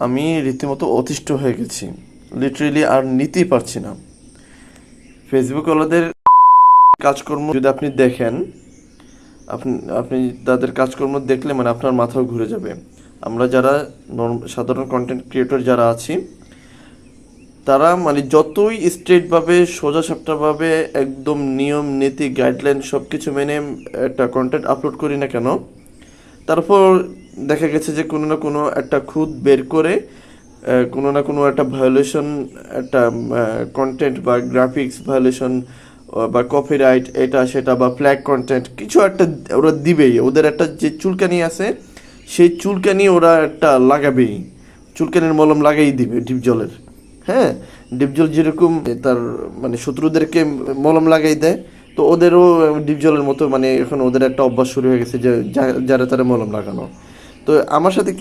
আমি রীতিমতো অতিষ্ঠ হয়ে গেছি, লিটারেলি আর নিতেই পারছি না। ফেসবুক ওলাদের কাজকর্ম যদি আপনি দেখেন, আপনি আপনি তাদের কাজকর্ম দেখলে মানে আপনার মাথাও ঘুরে যাবে। আমরা যারা সাধারণ কন্টেন্ট ক্রিয়েটর যারা আছি, তারা মানে যতই স্ট্রেটভাবে সোজাসাপটাভাবে একদম নিয়ম নীতি গাইডলাইন সব কিছু মেনে একটা কন্টেন্ট আপলোড করি না কেন, তারপর দেখা গেছে যে কোনো না কোনো একটা খুঁত বের করে কোনো না কোনো একটা ভায়োলেশন, একটা কন্টেন্ট বা গ্রাফিক্স ভায়োলেশন বা কপিরাইট এটা সেটা বা ফ্ল্যাগ কন্টেন্ট কিছু একটা ওরা দিবেই। ওদের একটা যে চুলকানি আছে, সেই চুলকানি ওরা একটা লাগাবেই, চুলকানির মলম লাগাই দিবে ডিপ জলের। হ্যাঁ, ডিপ জল যেরকম তার মানে শত্রুদেরকে মলম লাগাই দেয়, তো ওদেরও ডিপ জলের মতো মানে এখন ওদের একটা অভ্যাস শুরু হয়ে গেছে যে যারা তারা মলম লাগানো। তো আমার সাথে